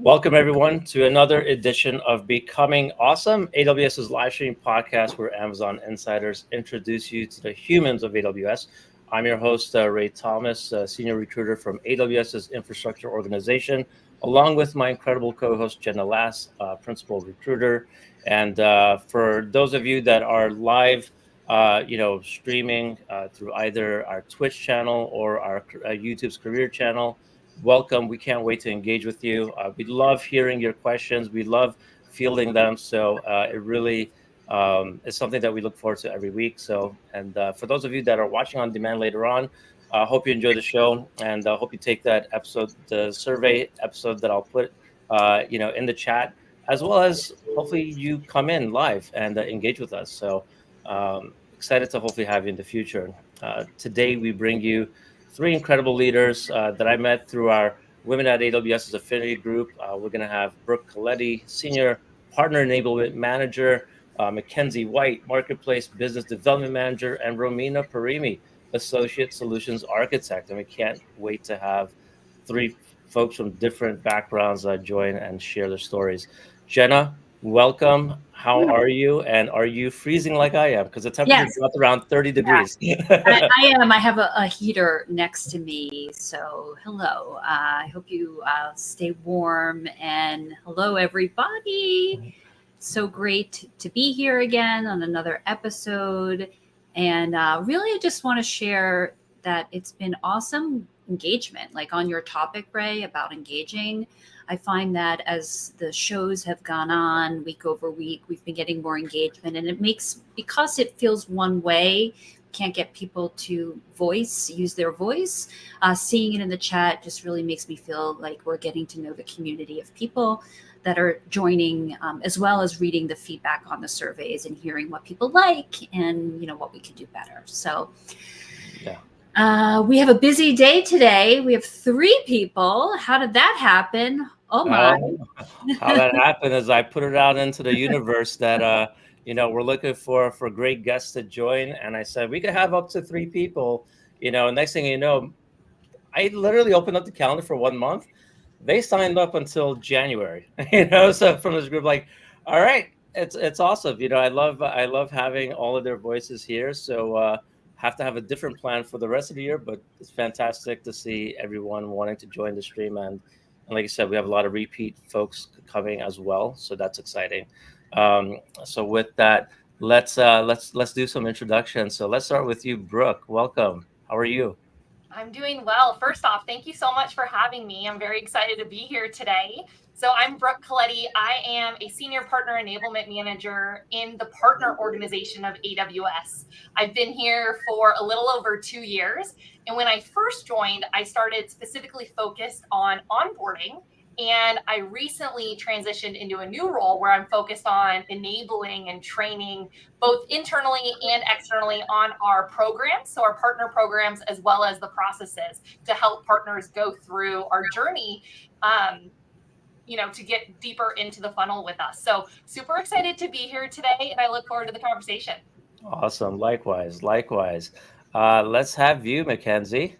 Welcome, everyone, to another edition of Becoming Awesome, AWS's live stream podcast where Amazon insiders introduce you to the humans of AWS. I'm your host, Ray Thomas, senior recruiter from AWS's infrastructure organization, along with my incredible co-host, Jenna, principal recruiter. And for those of you that are live, streaming through either our Twitch channel or our YouTube's career channel, welcome. We can't wait to engage with you. We love hearing your questions. We love fielding them. So it really is something that we look forward to every week. So, and for those of you that are watching on demand later on, hope you enjoy the show, and hope you take that episode, the survey episode that I'll put, in the chat, as well as hopefully you come in live and engage with us. So excited to hopefully have you in the future. Today we bring you three incredible leaders that I met through our Women at AWS's affinity group. We're going to have Brooke Coletti, Senior Partner Enablement Manager, MacKenzie White, Marketplace Business Development Manager, and Romina Parimi, Associate Solutions Architect. And we can't wait to have three folks from different backgrounds join and share their stories. Jenna, welcome. How are you? And are you freezing like I am? Because the temperature dropped around 30 degrees. I am. I have a heater next to me. So hello. I hope you stay warm. And hello, everybody. So great to be here again on another episode. And really, I just want to share that it's been awesome engagement, like on your topic, Ray, about engaging. I find that as the shows have gone on week over week, we've been getting more engagement, and it makes, because it feels one way, can't get people to use their voice. Seeing it in the chat just really makes me feel like we're getting to know the community of people that are joining, as well as reading the feedback on the surveys and hearing what people like and, what we could do better. So we have a busy day today. We have three people. How did that happen? Oh my. How that happened is I put it out into the universe that, we're looking for great guests to join. And I said, we could have up to three people, next thing you know, I literally opened up the calendar for 1 month. They signed up until January, so from this group, like, all right, it's awesome. I love having all of their voices here. So have to have a different plan for the rest of the year, but it's fantastic to see everyone wanting to join the stream. And like I said, we have a lot of repeat folks coming as well. So that's exciting. So with that, let's do some introductions. So let's start with you, Brooke. Welcome. How are you? I'm doing well. First off, thank you so much for having me. I'm very excited to be here today. So I'm Brooke Coletti. I am a senior partner enablement manager in the partner organization of AWS. I've been here for a little over 2 years. And when I first joined, I started specifically focused on onboarding. And I recently transitioned into a new role where I'm focused on enabling and training both internally and externally on our programs, so our partner programs, as well as the processes to help partners go through our journey, to get deeper into the funnel with us. So super excited to be here today, and I look forward to the conversation. Awesome. Likewise. Let's have you, MacKenzie.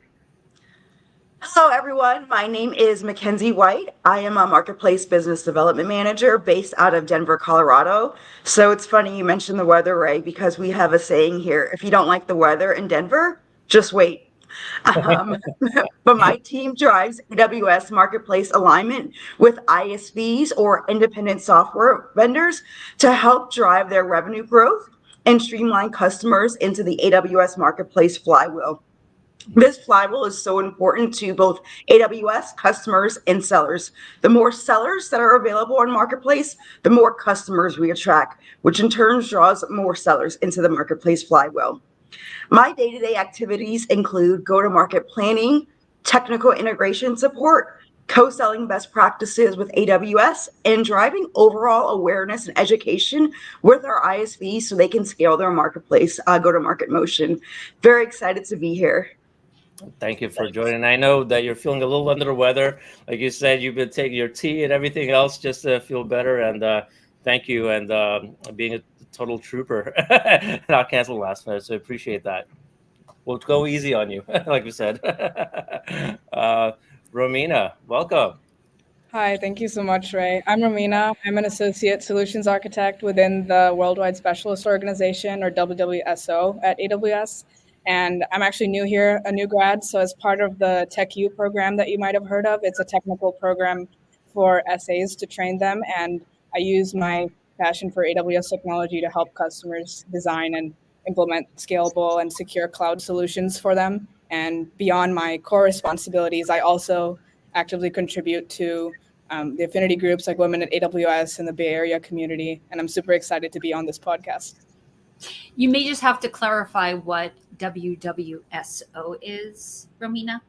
Hello, everyone. My name is MacKenzie White. I am a Marketplace Business Development Manager based out of Denver, Colorado. So it's funny you mentioned the weather, Ray, because we have a saying here, if you don't like the weather in Denver, just wait. But my team drives AWS Marketplace alignment with ISVs or independent software vendors to help drive their revenue growth and streamline customers into the AWS Marketplace flywheel. This flywheel is so important to both AWS customers and sellers. The more sellers that are available on Marketplace, the more customers we attract, which in turn draws more sellers into the Marketplace flywheel. My day-to-day activities include go-to-market planning, technical integration support, co-selling best practices with AWS, and driving overall awareness and education with our ISVs so they can scale their Marketplace go-to-market motion. Very excited to be here. Thank you for joining. I know that you're feeling a little under the weather. Like you said, you've been taking your tea and everything else just to feel better. And thank you. And being a total trooper, not canceling last minute. So I appreciate that. We'll go easy on you, like we said. Romina, welcome. Hi, thank you so much, Ray. I'm Romina. I'm an associate solutions architect within the Worldwide Specialist Organization, or WWSO, at AWS. And I'm actually new here, a new grad. So, as part of the TechU program that you might have heard of, it's a technical program for SAs to train them. And I use my passion for AWS technology to help customers design and implement scalable and secure cloud solutions for them. And beyond my core responsibilities, I also actively contribute to the affinity groups like Women at AWS and the Bay Area community. And I'm super excited to be on this podcast. You may just have to clarify what WWSO is, Romina.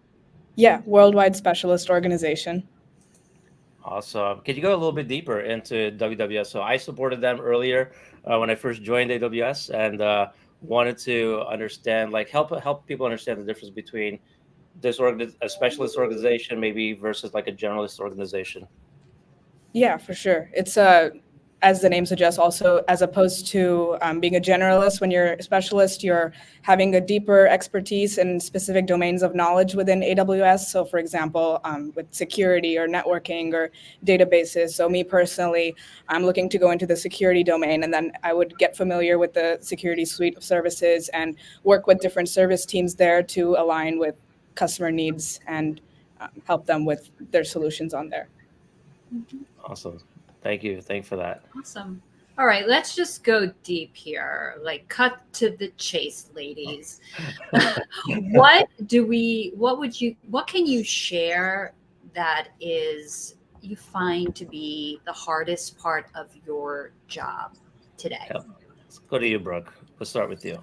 Yeah, Worldwide Specialist Organization. Awesome. Could you go a little bit deeper into WWS? So I supported them earlier when I first joined AWS, and wanted to understand, like, help people understand the difference between a specialist organization maybe versus like a generalist organization. Yeah, for sure. It's as the name suggests, also as opposed to being a generalist. When you're a specialist, you're having a deeper expertise in specific domains of knowledge within AWS. So, for example, with security or networking or databases. So, me personally, I'm looking to go into the security domain, and then I would get familiar with the security suite of services and work with different service teams there to align with customer needs and help them with their solutions on there. Awesome. Thank you. Thank you for that. Awesome. All right, let's just go deep here. Like, cut to the chase, ladies. What can you share that is you find to be the hardest part of your job today? Yep. Let's go to you, Brooke. Let's start with you.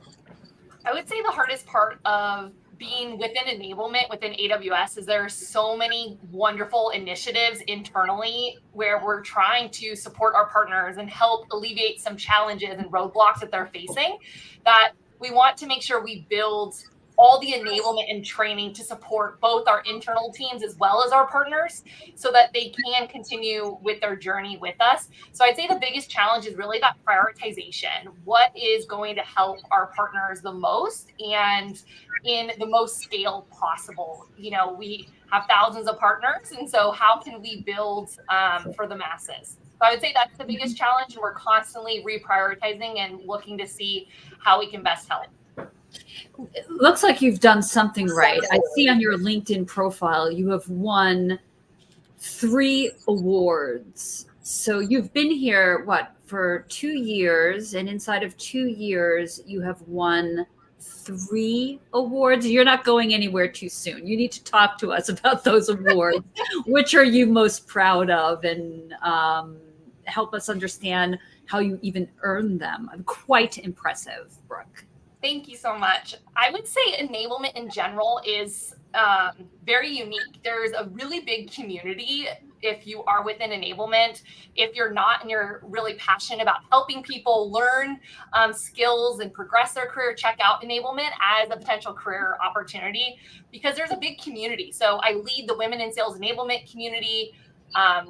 I would say the hardest part of being within enablement within AWS is there are so many wonderful initiatives internally where we're trying to support our partners and help alleviate some challenges and roadblocks that they're facing, that we want to make sure we build all the enablement and training to support both our internal teams as well as our partners so that they can continue with their journey with us. So I'd say the biggest challenge is really that prioritization. What is going to help our partners the most and in the most scale possible? You know, we have thousands of partners, and so how can we build for the masses? So I would say that's the biggest challenge, and we're constantly reprioritizing and looking to see how we can best help. It looks like you've done something right. I see on your LinkedIn profile you have won 3 awards. So you've been here, for 2 years, and inside of 2 years, you have won 3 awards. You're not going anywhere too soon. You need to talk to us about those awards. Which are you most proud of, and help us understand how you even earned them. Quite impressive, Brooke. Thank you so much. I would say enablement in general is very unique. There's a really big community if you are within enablement. If you're not and you're really passionate about helping people learn skills and progress their career, check out enablement as a potential career opportunity because there's a big community. So I lead the Women in Sales Enablement community.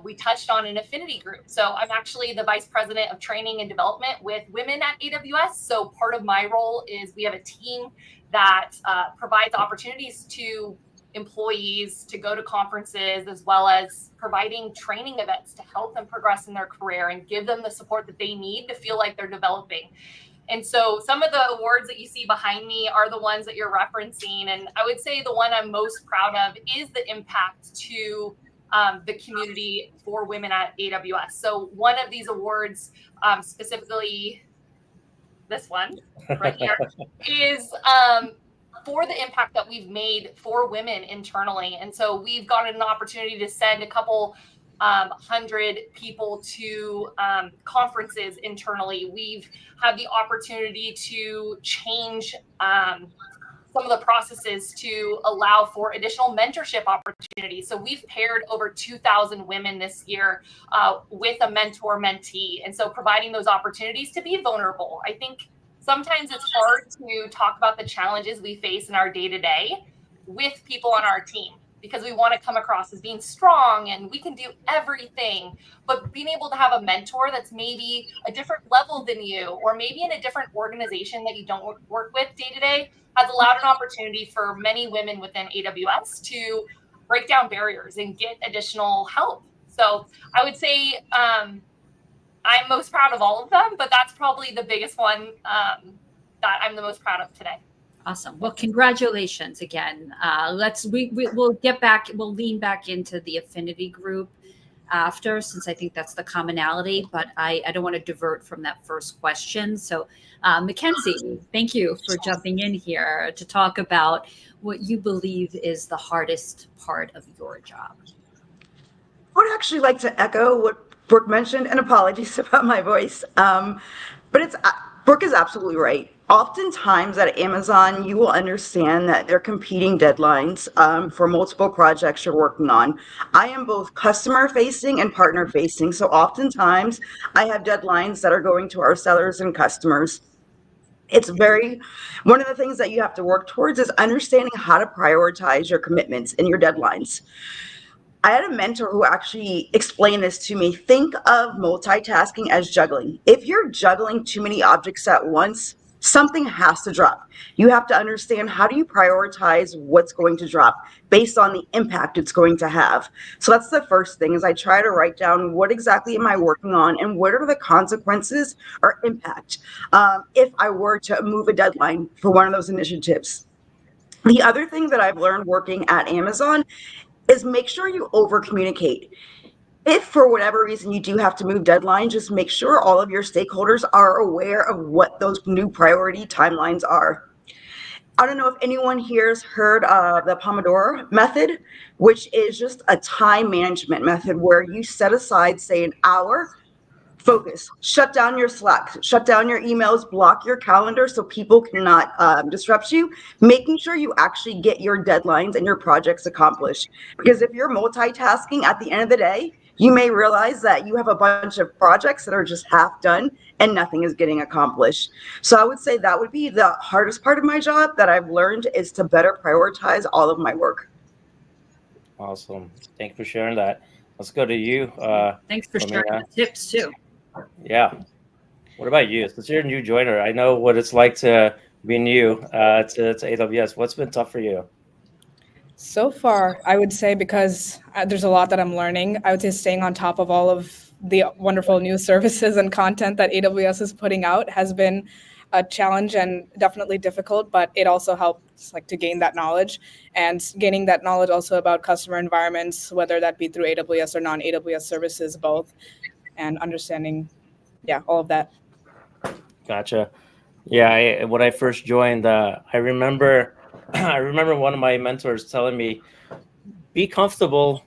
We touched on an affinity group. So I'm actually the vice president of training and development with women at AWS. So part of my role is we have a team that provides opportunities to employees to go to conferences, as well as providing training events to help them progress in their career and give them the support that they need to feel like they're developing. And so some of the awards that you see behind me are the ones that you're referencing. And I would say the one I'm most proud of is the impact to the community for women at AWS. So one of these awards, specifically this one right here, is for the impact that we've made for women internally. And so we've gotten an opportunity to send a couple 100 people to conferences internally. We've had the opportunity to change some of the processes to allow for additional mentorship opportunities. So we've paired over 2,000 women this year with a mentor-mentee. And so providing those opportunities to be vulnerable. I think sometimes it's hard to talk about the challenges we face in our day-to-day with people on our team because we want to come across as being strong and we can do everything. But being able to have a mentor that's maybe a different level than you, or maybe in a different organization that you don't work with day-to-day, has allowed an opportunity for many women within AWS to break down barriers and get additional help. So I would say I'm most proud of all of them, but that's probably the biggest one that I'm the most proud of today. Awesome. Well, congratulations again. We'll get back. We'll lean back into the affinity group after, since I think that's the commonality. But I don't want to divert from that first question. So, MacKenzie, thank you for jumping in here to talk about what you believe is the hardest part of your job. I would actually like to echo what Brooke mentioned, and apologies about my voice. But Brooke is absolutely right. Oftentimes at Amazon, you will understand that they're competing deadlines for multiple projects you're working on. I am both customer facing and partner facing. So oftentimes I have deadlines that are going to our sellers and customers. One of the things that you have to work towards is understanding how to prioritize your commitments and your deadlines. I had a mentor who actually explained this to me. Think of multitasking as juggling. If you're juggling too many objects at once, something has to drop. You have to understand, how do you prioritize what's going to drop based on the impact it's going to have. So that's the first thing, is I try to write down what exactly am I working on and what are the consequences or impact if I were to move a deadline for one of those initiatives. The other thing that I've learned working at Amazon is make sure you over communicate. If for whatever reason you do have to move deadlines, just make sure all of your stakeholders are aware of what those new priority timelines are. I don't know if anyone here has heard of the Pomodoro method, which is just a time management method where you set aside, say, an hour. Focus, shut down your Slack, shut down your emails, block your calendar so people cannot disrupt you, making sure you actually get your deadlines and your projects accomplished. Because if you're multitasking, at the end of the day, you may realize that you have a bunch of projects that are just half done and nothing is getting accomplished. So I would say that would be the hardest part of my job that I've learned, is to better prioritize all of my work. Awesome. Thank you for sharing that. Let's go to you. Thanks for sharing Romina. the tips too. Yeah. What about you? Since you're a new joiner, I know what it's like to be new to AWS. What's been tough for you? So far, I would say, because there's a lot that I'm learning, I would say staying on top of all of the wonderful new services and content that AWS is putting out has been a challenge and definitely difficult, but it also helps to gain that knowledge, and gaining that knowledge also about customer environments, whether that be through AWS or non-AWS services, both, and understanding, all of that. Gotcha. Yeah, when I first joined, I remember one of my mentors telling me, be comfortable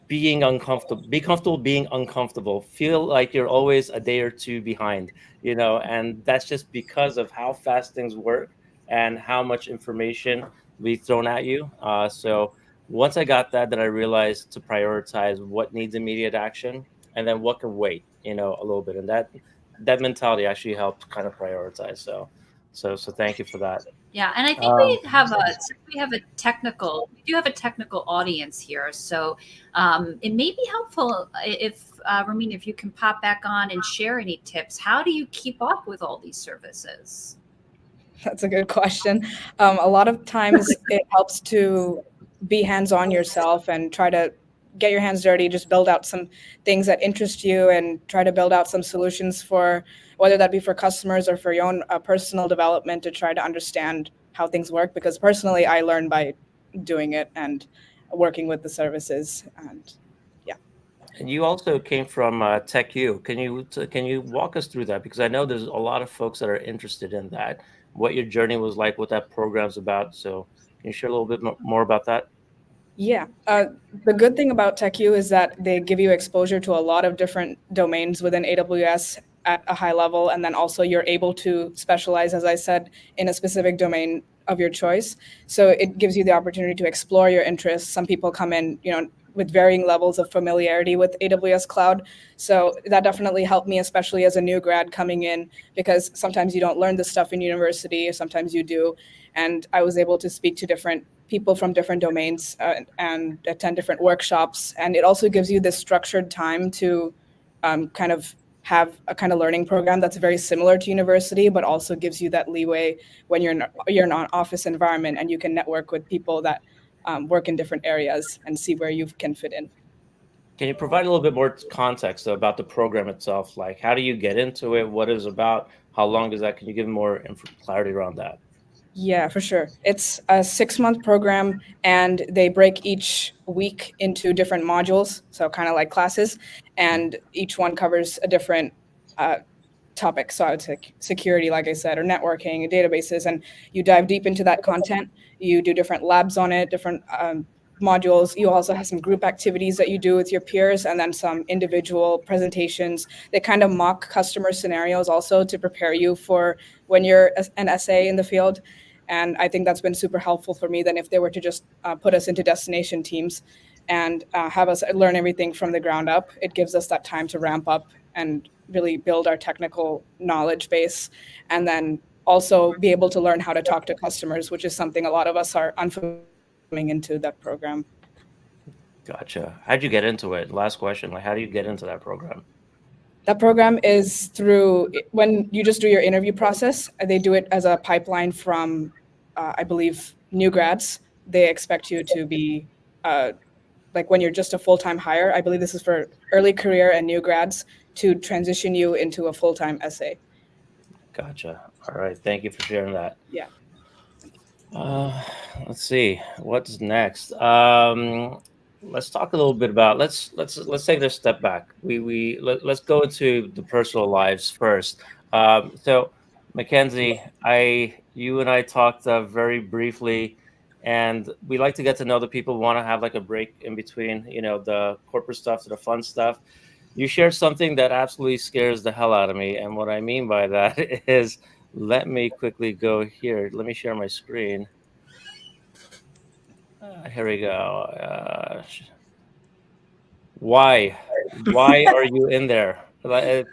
being uncomfortable. Be comfortable being uncomfortable. Feel like you're always a day or two behind, and that's just because of how fast things work and how much information we thrown at you. So once I got that, then I realized to prioritize what needs immediate action and then what can wait, a little bit. And that mentality actually helped kind of prioritize. So thank you for that. Yeah, and I think we have a technical audience here, so it may be helpful if Romina, if you can pop back on and share any tips. How do you keep up with all these services? That's a good question. A lot of times it helps to be hands-on yourself and try to get your hands dirty, just build out some things that interest you and try to build out some solutions for, whether that be for customers or for your own personal development, to try to understand how things work. Because personally, I learn by doing it and working with the services. And And you also came from TechU. Can you walk us through that? Because I know there's a lot of folks that are interested in that, what your journey was like, what that program's about. So can you share a little bit more about that? Yeah. The good thing about TechU is that they give you exposure to a lot of different domains within AWS at a high level. And then also you're able to specialize, as I said, in a specific domain of your choice. So it gives you the opportunity to explore your interests. Some people come in, with varying levels of familiarity with AWS Cloud. So that definitely helped me, especially as a new grad coming in, because sometimes you don't learn this stuff in university, sometimes you do. And I was able to speak to different people from different domains and attend different workshops. And it also gives you this structured time to kind of have a kind of learning program that's very similar to university, but also gives you that leeway when you're in an office environment and you can network with people that work in different areas and see where you can fit in. Can you provide a little bit more context about the program itself? Like, how do you get into it? What is it about? How long is that? Can you give more clarity around that? Yeah, for sure. It's a 6-month program, and they break each week into different modules, so kind of like classes, and each one covers a different topic. So I would say security, like I said, or networking, databases, and you dive deep into that content. You do different labs on it, different modules. You also have some group activities that you do with your peers, and then some individual presentations. They kind of mock customer scenarios also to prepare you for when you're an SA in the field. And I think that's been super helpful for me than if they were to just put us into destination teams and have us learn everything from the ground up. It gives us that time to ramp up and really build our technical knowledge base, and then also be able to learn how to talk to customers, which is something a lot of us are unfamiliar into that program. Gotcha. How'd you get into it? Last question. Like, how do you get into that program? That program is through when you just do your interview process. They do it as a pipeline from, I believe, new grads. They expect you to be like when you're just a full-time hire. I believe this is for early career and new grads to transition you into a full-time SA. Gotcha. All right. Thank you for sharing that. Yeah. Let's see what's next. Let's talk a little bit about let's take this step back. Let's go into the personal lives first. So MacKenzie, you and I talked very briefly, and we like to get to know the people. We want to have like a break in between, the corporate stuff to the fun stuff. You shared something that absolutely scares the hell out of me, and what I mean by that is, let me quickly go here. Let me share my screen. Here we go. Why are you in there?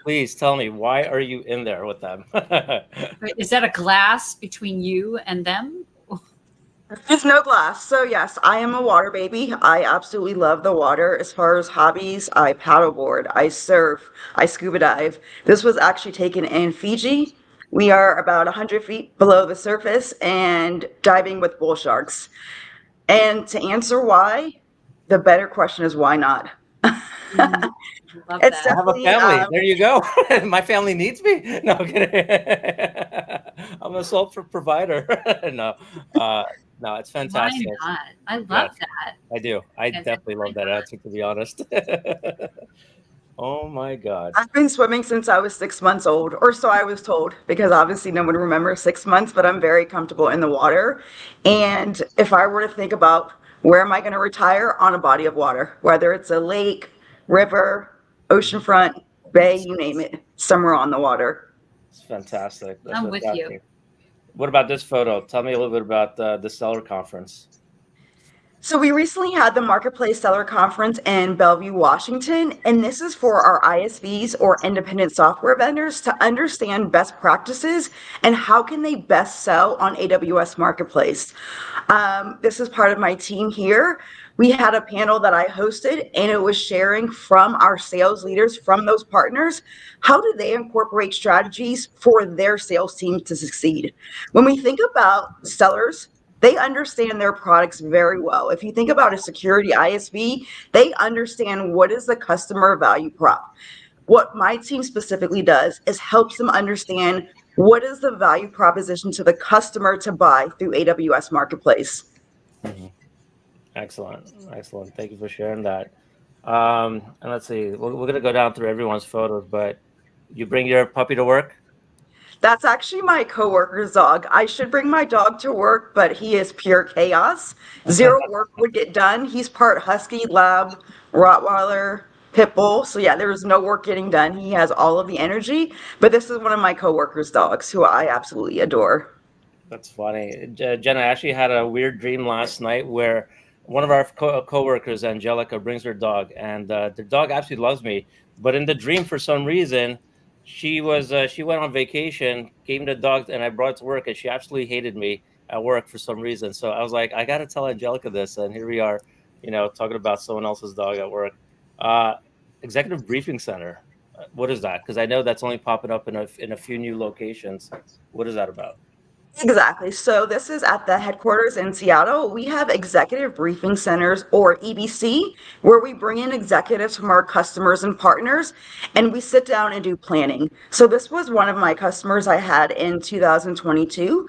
Please tell me, why are you in there with them? Wait, is that a glass between you and them? There's no glass. So yes, I am a water baby. I absolutely love the water. As far as hobbies, I paddleboard, I surf, I scuba dive. This was actually taken in Fiji. We are about 100 feet below the surface and diving with bull sharks. And to answer why, the better question is why not? Love It's that. I have a definitely family. There you go. My family needs me. No, I'm kidding. I'm a sole provider. No, no, it's Why fantastic. not? I love Yes, that. I do. I Yes, definitely why love that not? answer, to be honest. Oh my God. I've been swimming since I was 6 months old, or so I was told, because obviously no one remembers 6 months, but I'm very comfortable in the water. And if I were to think about where am I going to retire, on a body of water, whether it's a lake, river, oceanfront, bay, you name it, somewhere on the water. It's fantastic. That's I'm with you. fantastic. What about this photo? Tell me a little bit about the seller conference. So we recently had the Marketplace Seller Conference in Bellevue, Washington, and this is for our ISVs or independent software vendors to understand best practices and how can they best sell on AWS Marketplace. This is part of my team here. We had a panel that I hosted, and it was sharing from our sales leaders, from those partners, how do they incorporate strategies for their sales team to succeed? When we think about sellers, they understand their products very well. If you think about a security ISV, they understand what is the customer value prop. What my team specifically does is helps them understand what is the value proposition to the customer to buy through AWS Marketplace. Mm-hmm. Excellent. Excellent. Thank you for sharing that. And let's see, we're going to go down through everyone's photos, but you bring your puppy to work? That's actually my coworker's dog. I should bring my dog to work, but he is pure chaos. Zero work would get done. He's part husky, lab, Rottweiler, pit bull. So yeah, there is no work getting done. He has all of the energy, but this is one of my coworker's dogs who I absolutely adore. That's funny. Jenna actually had a weird dream last night where one of our coworkers, Angelica, brings her dog, and the dog absolutely loves me. But in the dream, for some reason, she went on vacation, gave me the dog, and I brought it to work, and she absolutely hated me at work for some reason. So I was like, I got to tell Angelica this, and here we are, talking about someone else's dog at work. Executive Briefing Center. What is that? Because I know that's only popping up in a few new locations. What is that about? Exactly. So this is at the headquarters in Seattle. We have executive briefing centers, or EBC, where we bring in executives from our customers and partners, and we sit down and do planning. So this was one of my customers I had in 2022.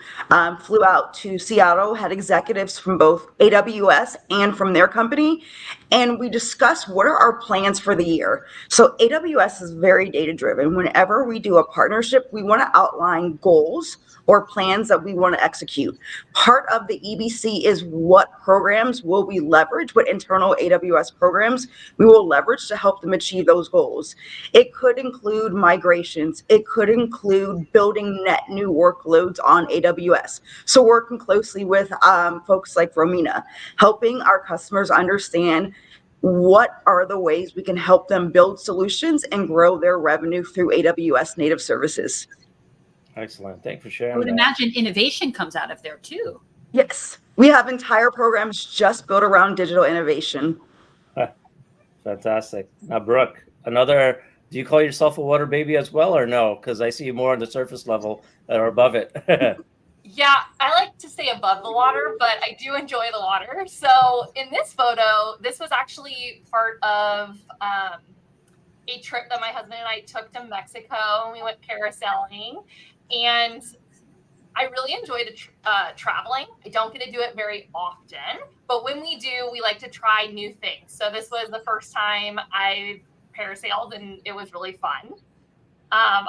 Flew out to Seattle, had executives from both AWS and from their company, and we discussed what are our plans for the year. So AWS is very data driven. Whenever we do a partnership, we want to outline goals or plans that we want to execute. Part of the EBC is what programs will we leverage, what internal AWS programs we will leverage to help them achieve those goals. It could include migrations. It could include building net new workloads on AWS. So working closely with folks like Romina, helping our customers understand what are the ways we can help them build solutions and grow their revenue through AWS native services. Excellent. Thank you for sharing I would that. imagine innovation comes out of there too. Yes, we have entire programs just built around digital innovation. Fantastic. Now, Brooke, do you call yourself a water baby as well, or no? Because I see you more on the surface level or above it. Yeah, I like to stay above the water, but I do enjoy the water. So in this photo, this was actually part of a trip that my husband and I took to Mexico, and we went parasailing. And I really enjoyed traveling. I don't get to do it very often, but when we do, we like to try new things. So this was the first time I parasailed, and it was really fun. I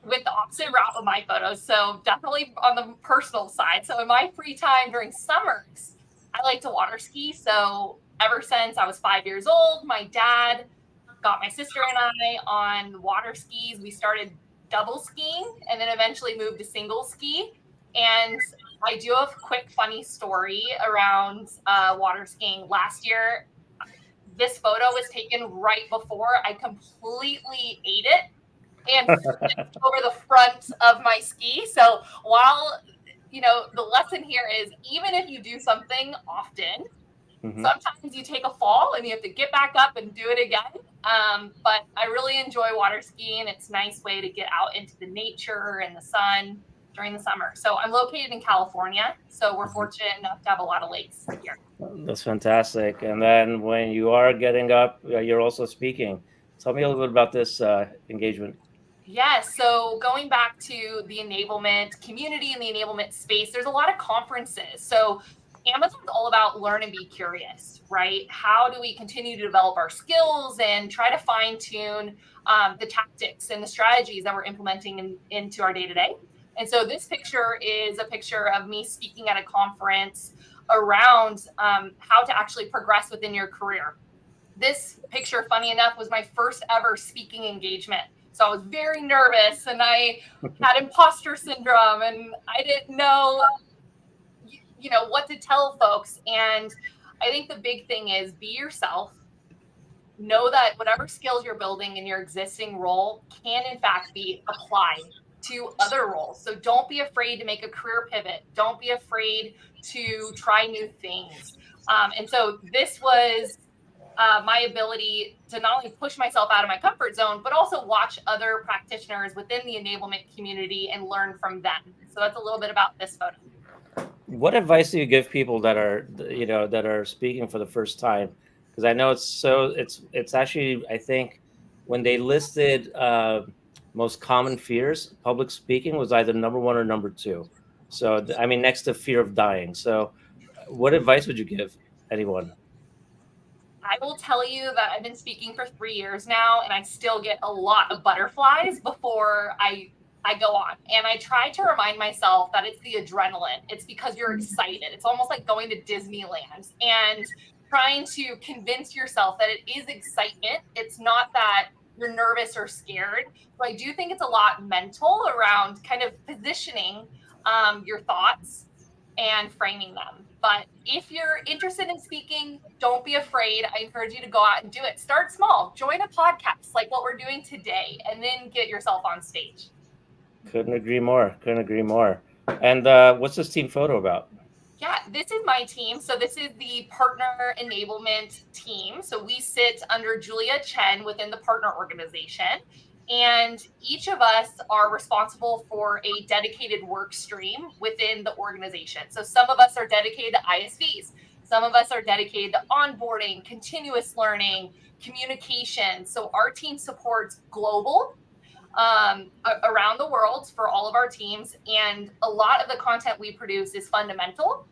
went the opposite route with my photos, so definitely on the personal side. So in my free time during summers, I like to water ski. So ever since I was 5 years old, my dad got my sister and I on water skis. We started double skiing and then eventually moved to single ski. And I do have a quick funny story around water skiing. Last year, this photo was taken right before I completely ate it and over the front of my ski. So while, the lesson here is even if you do something often, sometimes you take a fall and you have to get back up and do it again. But I really enjoy water skiing. It's a nice way to get out into the nature and the sun during the summer. So I'm located in California, so we're fortunate enough to have a lot of lakes here. That's fantastic. And then when you are getting up, you're also speaking. Tell me a little bit about this engagement. Yes. So going back to the enablement community and the enablement space, there's a lot of conferences. So Amazon's all about learn and be curious, right? How do we continue to develop our skills and try to fine tune the tactics and the strategies that we're implementing into our day-to-day? And so this picture is a picture of me speaking at a conference around how to actually progress within your career. This picture, funny enough, was my first ever speaking engagement. So I was very nervous and I had imposter syndrome and I didn't know what to tell folks. And I think the big thing is be yourself. Know that whatever skills you're building in your existing role can in fact be applied to other roles. So don't be afraid to make a career pivot. Don't be afraid to try new things. And so this was my ability to not only push myself out of my comfort zone, but also watch other practitioners within the enablement community and learn from them. So that's a little bit about this photo. What advice do you give people that are speaking for the first time? Because I know it's actually, I think when they listed most common fears, public speaking was either number one or number two. So, next to fear of dying. So what advice would you give anyone? I will tell you that I've been speaking for 3 years now, and I still get a lot of butterflies before I go on. And I try to remind myself that it's the adrenaline. It's because you're excited. It's almost like going to Disneyland and trying to convince yourself that it is excitement. It's not that you're nervous or scared. So I do think it's a lot mental around kind of positioning your thoughts and framing them. But if you're interested in speaking, don't be afraid. I encourage you to go out and do it. Start small. Join a podcast like what we're doing today, and then get yourself on stage. Couldn't agree more. And what's this team photo about? Yeah, this is my team. So this is the partner enablement team. So we sit under Julia Chen within the partner organization. And each of us are responsible for a dedicated work stream within the organization. So some of us are dedicated to ISVs. Some of us are dedicated to onboarding, continuous learning, communication. So our team supports global, around the world for all of our teams. And a lot of the content we produce is fundamental.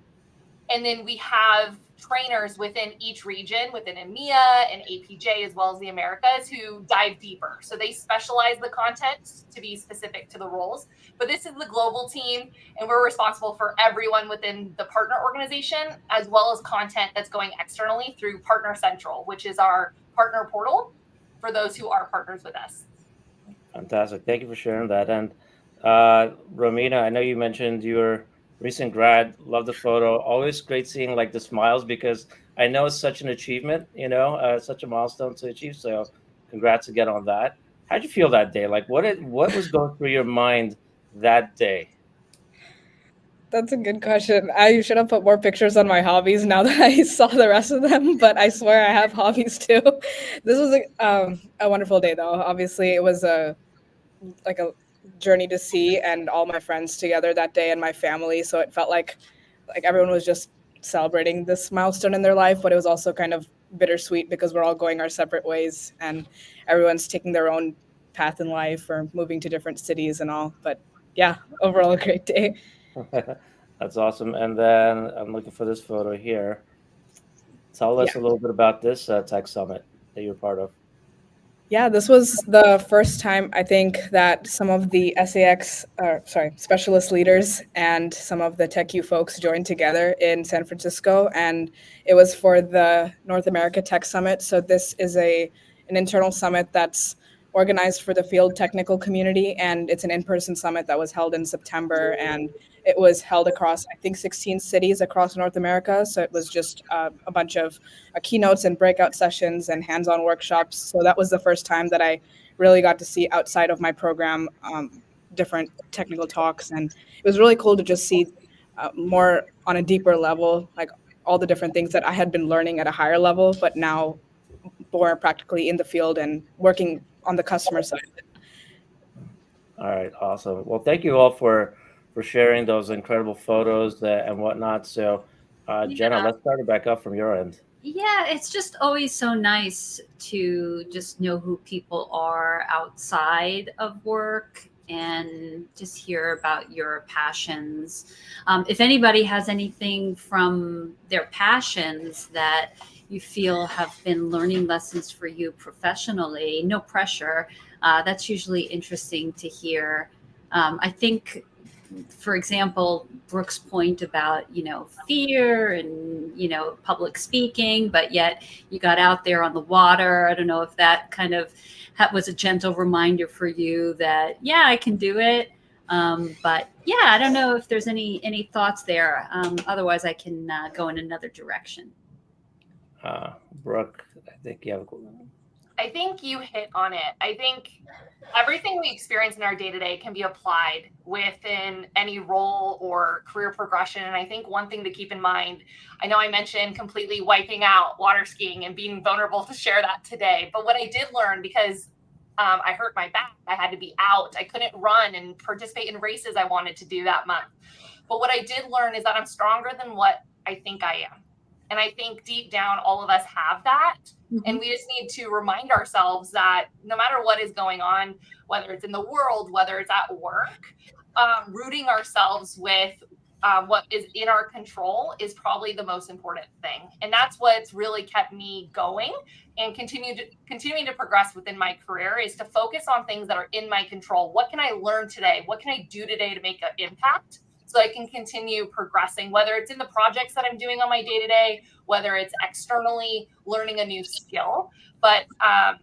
And then we have trainers within each region, within EMEA and APJ, as well as the Americas, who dive deeper. So they specialize the content to be specific to the roles. But this is the global team, and we're responsible for everyone within the partner organization, as well as content that's going externally through Partner Central, which is our partner portal for those who are partners with us. Fantastic. Thank you for sharing that. And Romina, I know you mentioned your recent grad. Love the photo. Always great seeing like the smiles, because I know it's such an achievement, such a milestone to achieve. So congrats again on that. How'd you feel that day? Like what was going through your mind that day? That's a good question. I should have put more pictures on my hobbies now that I saw the rest of them, but I swear I have hobbies too. This was a wonderful day, though. Obviously, it was a journey to see, and all my friends together that day and my family. So it felt like everyone was just celebrating this milestone in their life, but it was also kind of bittersweet because we're all going our separate ways and everyone's taking their own path in life or moving to different cities and all. But yeah, overall a great day. That's awesome. And then I'm looking for this photo here. Tell us a little bit about this tech summit that you're part of. Yeah, this was the first time I think that some of the specialist leaders and some of the TechU folks joined together in San Francisco, and it was for the North America Tech Summit. So this is an internal summit that's organized for the field technical community, and it's an in-person summit that was held in September, and it was held across, I think, 16 cities across North America. So it was just a bunch of keynotes and breakout sessions and hands-on workshops. So that was the first time that I really got to see, outside of my program, different technical talks. And it was really cool to just see more on a deeper level, like all the different things that I had been learning at a higher level, but now more practically in the field and working on the customer side. All right, awesome. Well, thank you all for sharing those incredible photos and whatnot. So, Jenna, let's start it back up from your end. Yeah, it's just always so nice to just know who people are outside of work and just hear about your passions. If anybody has anything from their passions that you feel have been learning lessons for you professionally, no pressure. That's usually interesting to hear. I think, for example, Brooke's point about, fear and, public speaking, but yet you got out there on the water. I don't know if that kind of was a gentle reminder for you that, yeah, I can do it. But yeah, I don't know if there's any thoughts there. Otherwise, I can go in another direction. Brooke, I think you hit on it. I think everything we experience in our day-to-day can be applied within any role or career progression. And I think one thing to keep in mind, I know I mentioned completely wiping out water skiing and being vulnerable to share that today. But what I did learn, because I hurt my back, I had to be out. I couldn't run and participate in races I wanted to do that month. But what I did learn is that I'm stronger than what I think I am. And I think deep down, all of us have that. Mm-hmm. And we just need to remind ourselves that no matter what is going on, whether it's in the world, whether it's at work, rooting ourselves with what is in our control is probably the most important thing. And that's what's really kept me going and continuing to progress within my career, is to focus on things that are in my control. What can I learn today? What can I do today to make an impact? So I can continue progressing, whether it's in the projects that I'm doing on my day-to-day, whether it's externally learning a new skill. But I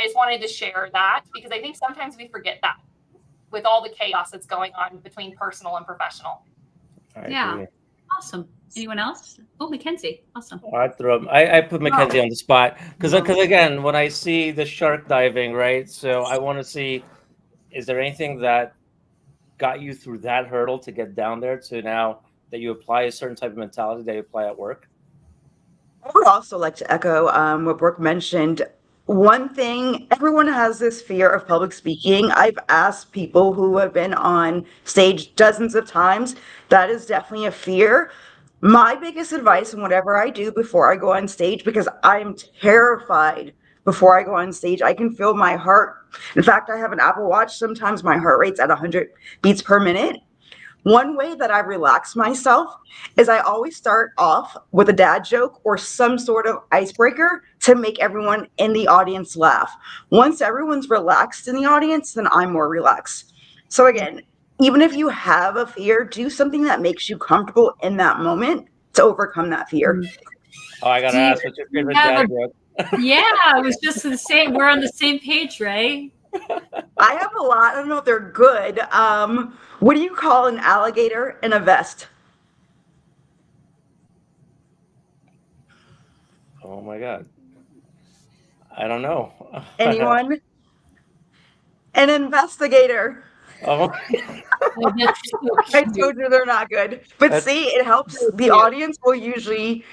just wanted to share that because I think sometimes we forget that with all the chaos that's going on between personal and professional. Yeah, awesome. Anyone else? Oh, MacKenzie, awesome. I put MacKenzie on the spot because again, when I see the shark diving, right? So I want to see, is there anything that got you through that hurdle to get down there to now that you apply a certain type of mentality that you apply at work? I would also like to echo what Brooke mentioned. one thing, everyone has this fear of public speaking. I've asked people who have been on stage dozens of times. That is definitely a fear. My biggest advice in whatever I do before I go on stage, because I'm terrified before I go on stage, I can feel my heart. In fact, I have an Apple Watch. Sometimes my heart rate's at 100 beats per minute. One way that I relax myself is I always start off with a dad joke or some sort of icebreaker to make everyone in the audience laugh. Once everyone's relaxed in the audience, then I'm more relaxed. So again, even if you have a fear, do something that makes you comfortable in that moment to overcome that fear. Oh, I gotta ask, what's your favorite dad joke? Yeah, I was just the same. We're on the same page, right? I have a lot. I don't know if they're good. What do you call an alligator in a vest? Oh my God. I don't know. Anyone? An investigator. Oh, Oh, that's so I cute. told you they're not good. But That's see, it helps. so The cute. audience will usually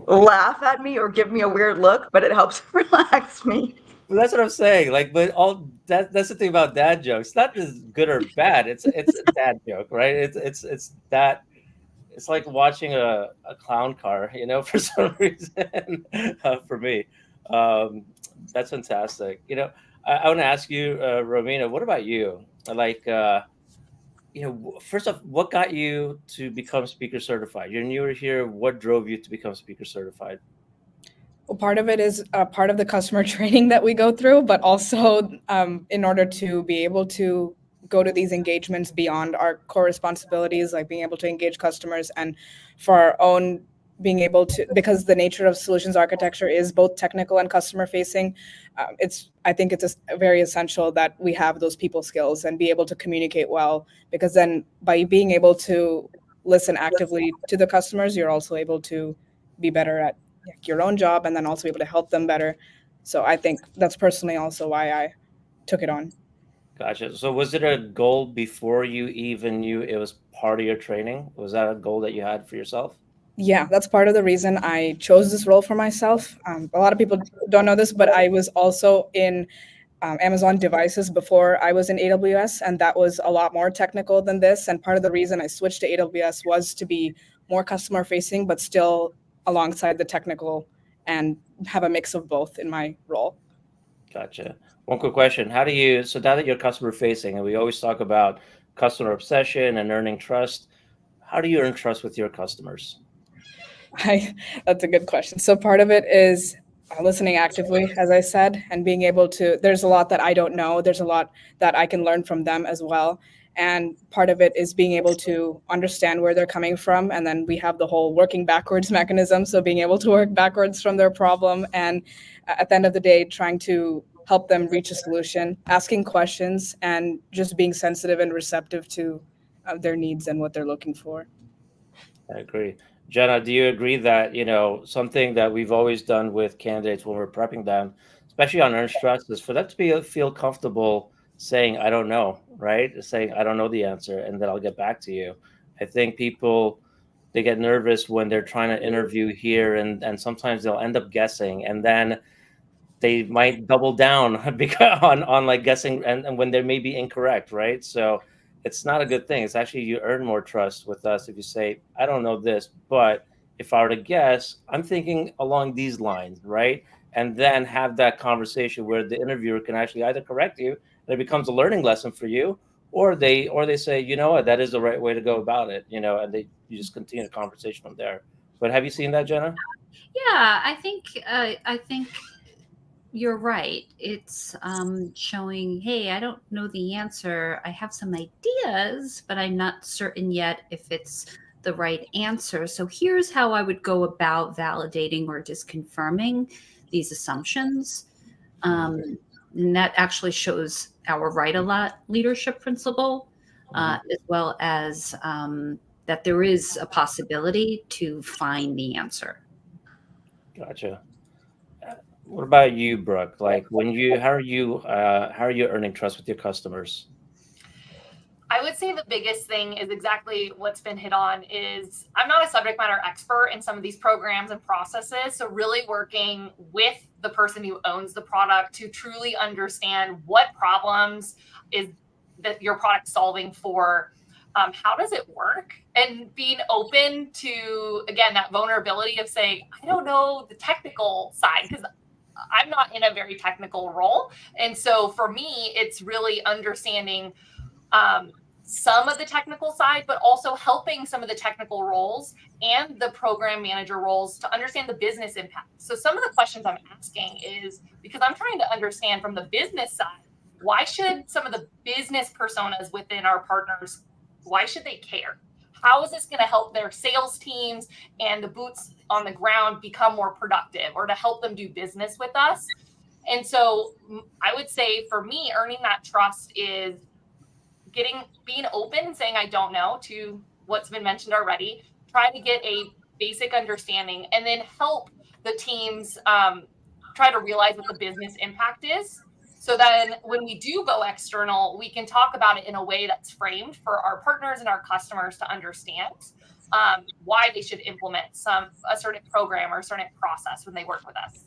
laugh at me or give me a weird look, but it helps relax me. that's what I'm saying. Like, but that's the thing about dad jokes. Not as good or bad. It's a dad joke, right? It's that. It's like watching a clown car, for some reason. For me, that's fantastic. I want to ask you, Romina, what about you? Like, first off, what got you to become speaker certified? You're newer here. What drove you to become speaker certified? Well, part of it is part of the customer training that we go through, but also in order to be able to go to these engagements beyond our core responsibilities, like being able to engage customers, and for our own being able to, because the nature of solutions architecture is both technical and customer facing, I think it's very essential that we have those people skills and be able to communicate well, because then by being able to listen actively to the customers, you're also able to be better at your own job and then also be able to help them better. So I think that's personally also why I took it on. Gotcha. So was it a goal before you even knew it was part of your training? Was that a goal that you had for yourself? Yeah, that's part of the reason I chose this role for myself. A lot of people don't know this, but I was also in Amazon devices before I was in AWS, and that was a lot more technical than this. And part of the reason I switched to AWS was to be more customer facing, but still alongside the technical and have a mix of both in my role. Gotcha. One quick question. So now that you're customer facing, and we always talk about customer obsession and earning trust, how do you earn trust with your customers? That's a good question. So part of it is listening actively, as I said, and being able to, there's a lot that I don't know. There's a lot that I can learn from them as well. And part of it is being able to understand where they're coming from. And then we have the whole working backwards mechanism. So being able to work backwards from their problem. And at the end of the day, trying to help them reach a solution, asking questions, and just being sensitive and receptive to their needs and what they're looking for. I agree. Jenna, do you agree that, something that we've always done with candidates when we're prepping them, especially on earned trust, is for them to feel comfortable saying, I don't know, right? Saying, I don't know the answer, and then I'll get back to you. I think people, they get nervous when they're trying to interview here, and sometimes they'll end up guessing, and then they might double down because on like guessing, and when they may be incorrect, right? So it's not a good thing. It's actually, you earn more trust with us if you say, I don't know this, but if I were to guess, I'm thinking along these lines, right? And then have that conversation where the interviewer can actually either correct you, and it becomes a learning lesson for you, or they say, you know what, that is the right way to go about it, and you just continue the conversation from there. But have you seen that, Jenna? Yeah, I think you're right. It's showing, hey, I don't know the answer. I have some ideas, but I'm not certain yet if it's the right answer. So here's how I would go about validating or disconfirming these assumptions. And that actually shows our write a lot leadership principle, as well as that there is a possibility to find the answer. Gotcha. What about you, Brooke? Like, how are you earning trust with your customers? I would say the biggest thing is exactly what's been hit on is I'm not a subject matter expert in some of these programs and processes. So really working with the person who owns the product to truly understand what problems is that your product solving for, how does it work? And being open to, again, that vulnerability of saying, I don't know the technical side because I'm not in a very technical role. And so for me, it's really understanding some of the technical side, but also helping some of the technical roles and the program manager roles to understand the business impact. So some of the questions I'm asking is because I'm trying to understand from the business side, why should some of the business personas within our partners, why should they care? How is this going to help their sales teams and the boots on the ground become more productive or to help them do business with us? And so I would say for me, earning that trust is being open and saying, I don't know, to what's been mentioned already, try to get a basic understanding and then help the teams try to realize what the business impact is. So then when we do go external, we can talk about it in a way that's framed for our partners and our customers to understand why they should implement a certain program or a certain process when they work with us.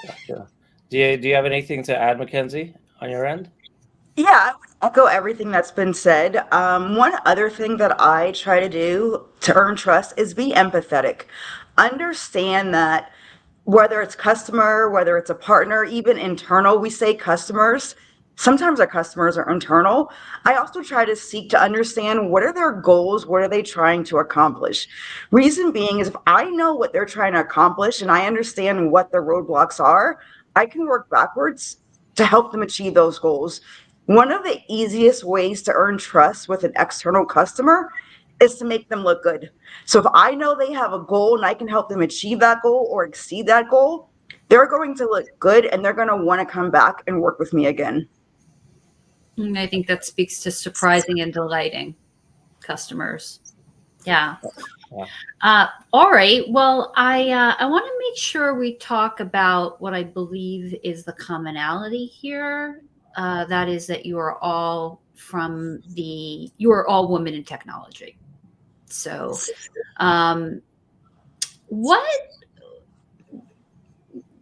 Gotcha. Do you have anything to add, MacKenzie, on your end? Yeah, I would echo everything that's been said. One other thing that I try to do to earn trust is be empathetic. Understand that whether it's customer, whether it's a partner, even internal, we say customers. Sometimes our customers are internal. I also try to seek to understand what are their goals, what are they trying to accomplish. Reason being is if I know what they're trying to accomplish and I understand what the roadblocks are, I can work backwards to help them achieve those goals. One of the easiest ways to earn trust with an external customer is to make them look good. So if I know they have a goal and I can help them achieve that goal or exceed that goal, they're going to look good and they're going to want to come back and work with me again. And I think that speaks to surprising and delighting customers. Yeah. All right. Well, I want to make sure we talk about what I believe is the commonality here. That is that you are all women in technology. So, what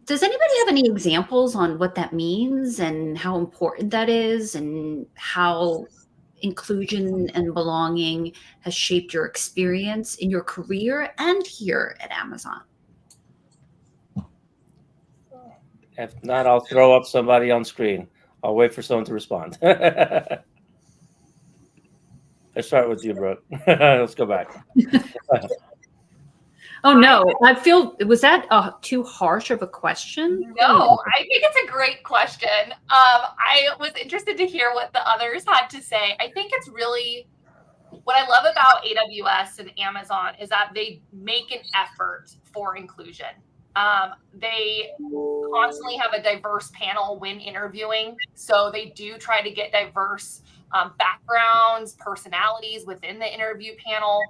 does anybody have any examples on what that means and how important that is and how inclusion and belonging has shaped your experience in your career and here at Amazon? If not, I'll throw up somebody on screen. I'll wait for someone to respond. Let's start with you, Brooke. Let's go back. Oh, no. Was that too harsh of a question? No, I think it's a great question. I was interested to hear what the others had to say. I think it's really what I love about AWS and Amazon is that they make an effort for inclusion. They constantly have a diverse panel when interviewing. So they do try to get diverse backgrounds, personalities within the interview panel.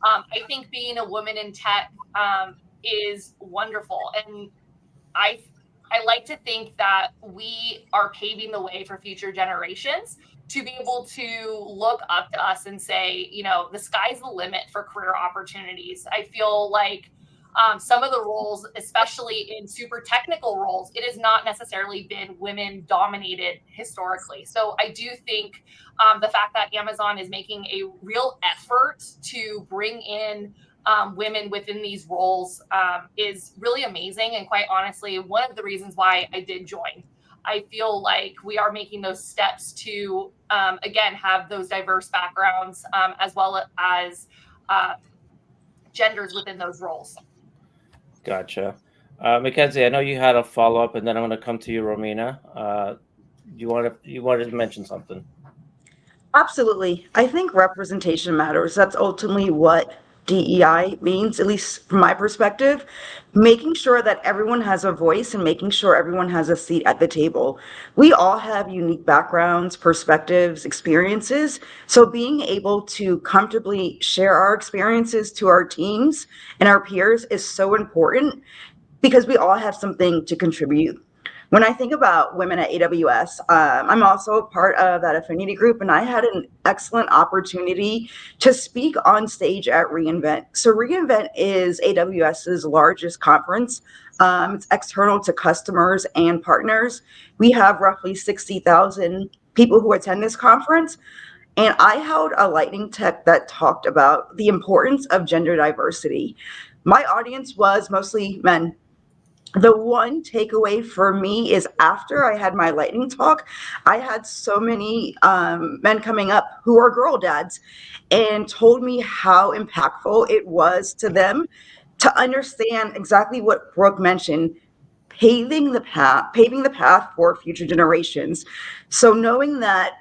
I think being a woman in tech is wonderful. And I like to think that we are paving the way for future generations to be able to look up to us and say, the sky's the limit for career opportunities. I feel like some of the roles, especially in super technical roles, it has not necessarily been women dominated historically. So I do think the fact that Amazon is making a real effort to bring in women within these roles is really amazing. And quite honestly, one of the reasons why I did join. I feel like we are making those steps to, again, have those diverse backgrounds as well as genders within those roles. Gotcha. MacKenzie, I know you had a follow-up, and then I'm going to come to you, Romina. You wanted to mention something? Absolutely. I think representation matters. That's ultimately what DEI means, at least from my perspective, making sure that everyone has a voice and making sure everyone has a seat at the table. We all have unique backgrounds, perspectives, experiences. So being able to comfortably share our experiences to our teams and our peers is so important because we all have something to contribute. When I think about women at AWS, I'm also a part of that affinity group, and I had an excellent opportunity to speak on stage at reInvent. So reInvent is AWS's largest conference. It's external to customers and partners. We have roughly 60,000 people who attend this conference. And I held a lightning tech that talked about the importance of gender diversity. My audience was mostly men. The one takeaway for me is after I had my lightning talk, I had so many men coming up who are girl dads and told me how impactful it was to them to understand exactly what Brooke mentioned, paving the path for future generations. So knowing that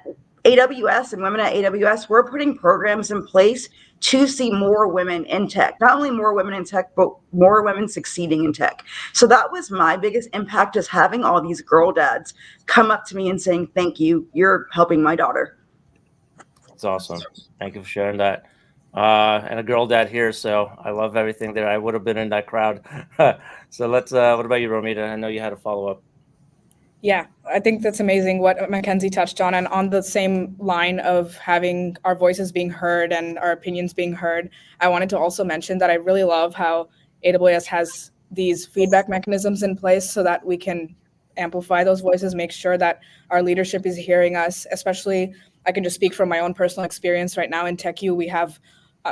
AWS and women at AWS, we're putting programs in place to see more women in tech, not only more women in tech, but more women succeeding in tech. So that was my biggest impact, is having all these girl dads come up to me and saying, thank you, you're helping my daughter. That's awesome. Thank you for sharing that. And a girl dad here, so I love everything there. I would have been in that crowd. So let's, what about you, Romina? I know you had a follow-up. Yeah, I think that's amazing what MacKenzie touched on. And on the same line of having our voices being heard and our opinions being heard, I wanted to also mention that I really love how AWS has these feedback mechanisms in place so that we can amplify those voices, make sure that our leadership is hearing us. Especially, I can just speak from my own personal experience right now in TechU. We have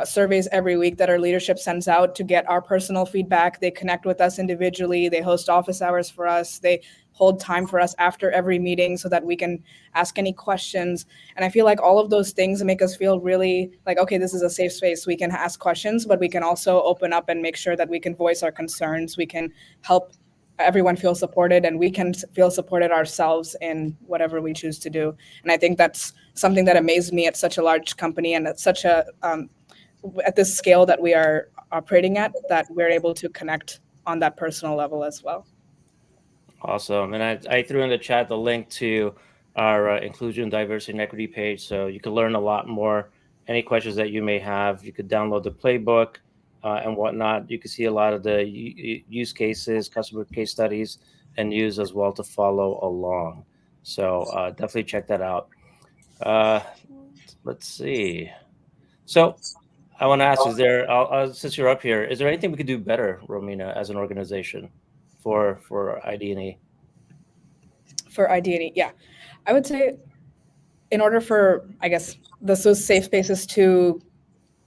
surveys every week that our leadership sends out to get our personal feedback. They connect with us individually. They host office hours for us. They hold time for us after every meeting so that we can ask any questions. And I feel like all of those things make us feel really like, okay, this is a safe space. We can ask questions, but we can also open up and make sure that we can voice our concerns. We can help everyone feel supported, and we can feel supported ourselves in whatever we choose to do. And I think that's something that amazed me at such a large company and at such a at this scale that we are operating at, that we're able to connect on that personal level as well. Awesome. And I threw in the chat the link to our inclusion, diversity, and equity page, so you can learn a lot more. Any questions that you may have, you could download the playbook and whatnot. You can see a lot of the use cases, customer case studies, and use as well to follow along. So definitely check that out. Let's see. So I want to ask, is there, since you're up here, is there anything we could do better, Romina, as an organization for ID&E? For ID&E, yeah. I would say in order for, I guess, those safe spaces to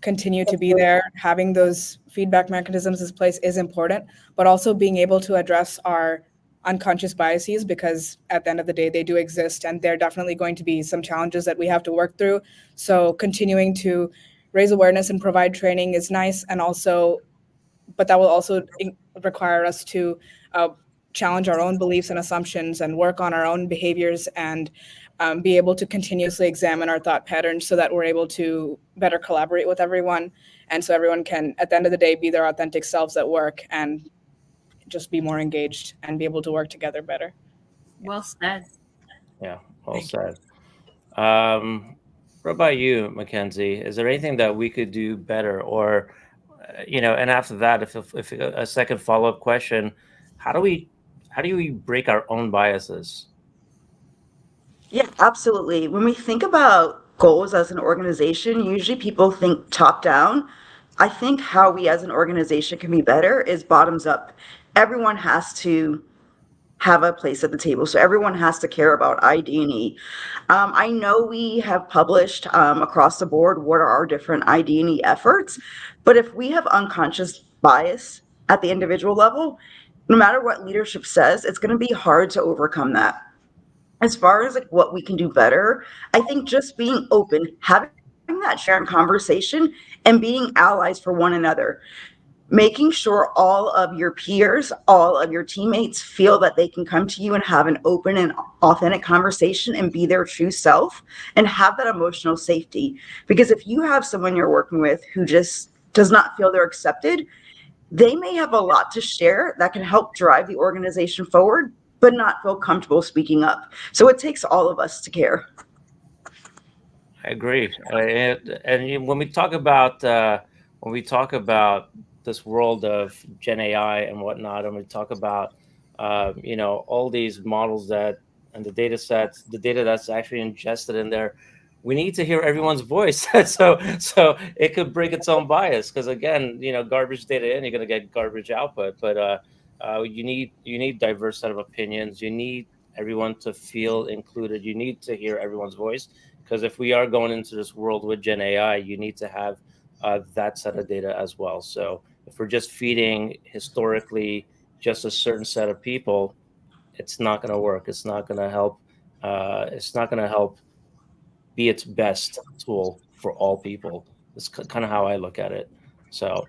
continue to be there, having those feedback mechanisms in place is important, but also being able to address our unconscious biases, because at the end of the day, they do exist, and there are definitely going to be some challenges that we have to work through. So continuing to raise awareness and provide training is nice, and also, but that will also require us to challenge our own beliefs and assumptions and work on our own behaviors, and be able to continuously examine our thought patterns so that we're able to better collaborate with everyone. And so everyone can, at the end of the day, be their authentic selves at work and just be more engaged and be able to work together better. Well said. Yeah, well said. What about you, MacKenzie? Is there anything that we could do better? Or, and after that, if a second follow-up question, how do we break our own biases? Yeah, absolutely. When we think about goals as an organization, usually people think top down. I think how we as an organization can be better is bottoms up. Everyone has to have a place at the table. So everyone has to care about ID&E. I know we have published across the board what are our different ID&E efforts, but if we have unconscious bias at the individual level, no matter what leadership says, it's going to be hard to overcome that. As far as like what we can do better, I think just being open, having that sharing conversation, and being allies for one another. Making sure all of your peers, all of your teammates feel that they can come to you and have an open and authentic conversation and be their true self and have that emotional safety. Because if you have someone you're working with who just does not feel they're accepted, they may have a lot to share that can help drive the organization forward, but not feel comfortable speaking up. So it takes all of us to care. I agree. And when we talk about this world of Gen AI and whatnot, and we talk about all these models and the data sets, the data that's actually ingested in there, we need to hear everyone's voice. so it could bring its own bias, because again, garbage data in, you're going to get garbage output. But you need diverse set of opinions. You need everyone to feel included. You need to hear everyone's voice, because if we are going into this world with Gen AI, you need to have that set of data as well. So if we're just feeding historically just a certain set of people, it's not going to work. It's not going to help. It's not going to help be its best tool for all people. It's kind of how I look at it. So,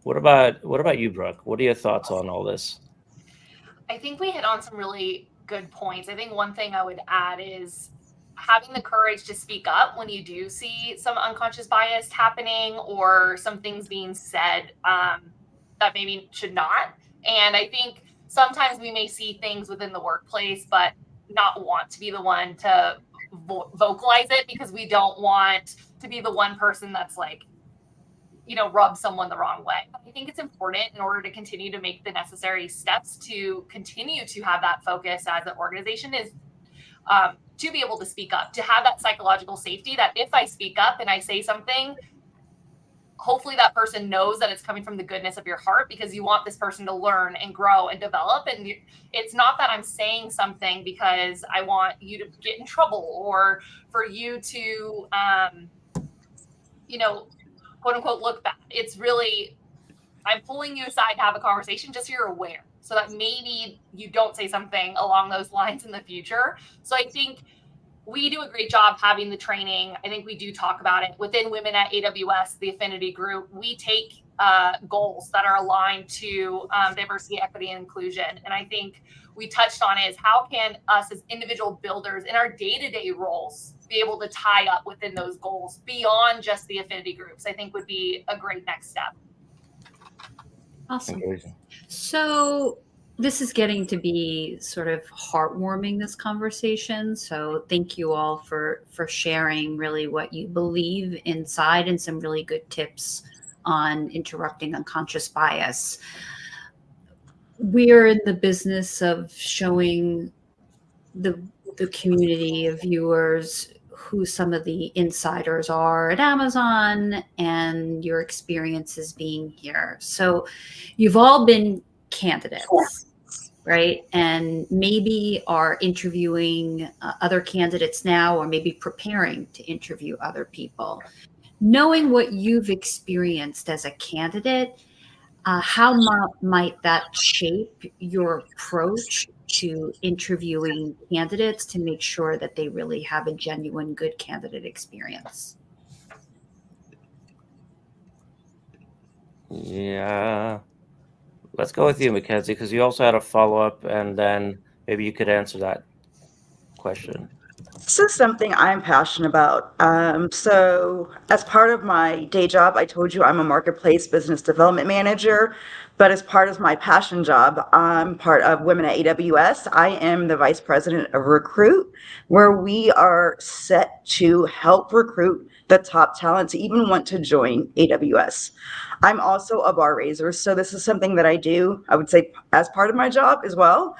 what about you, Brooke? What are your thoughts on all this? I think we hit on some really good points. I think one thing I would add is having the courage to speak up when you do see some unconscious bias happening or some things being said that maybe should not. And I think sometimes we may see things within the workplace, but not want to be the one to vocalize it, because we don't want to be the one person that's like, rub someone the wrong way. I think it's important, in order to continue to make the necessary steps to continue to have that focus as an organization, is to be able to speak up, to have that psychological safety that if I speak up and I say something, hopefully that person knows that it's coming from the goodness of your heart, because you want this person to learn and grow and develop. And it's not that I'm saying something because I want you to get in trouble or for you to, quote unquote, look bad. It's really, I'm pulling you aside to have a conversation just so you're aware, so that maybe you don't say something along those lines in the future. So I think we do a great job having the training. I think we do talk about it within Women at AWS, the affinity group. We take goals that are aligned to diversity, equity, and inclusion. And I think we touched on is how can us as individual builders in our day-to-day roles be able to tie up within those goals beyond just the affinity groups, I think would be a great next step. Awesome. So this is getting to be sort of heartwarming, this conversation. So thank you all for sharing really what you believe inside, and some really good tips on interrupting unconscious bias. We're in the business of showing the community of viewers who some of the insiders are at Amazon and your experiences being here. So you've all been candidates, right? And maybe are interviewing other candidates now, or maybe preparing to interview other people. Knowing what you've experienced as a candidate, how might that shape your approach to interviewing candidates to make sure that they really have a genuine good candidate experience? Yeah. Let's go with you, MacKenzie, because you also had a follow-up, and then maybe you could answer that question. This is something I'm passionate about. So as part of my day job, I told you I'm a marketplace business development manager, but as part of my passion job, I'm part of Women at AWS. I am the vice president of Recruit, where we are set to help recruit the top talent to even want to join AWS. I'm also a bar raiser, so this is something that I do, I would say, as part of my job as well.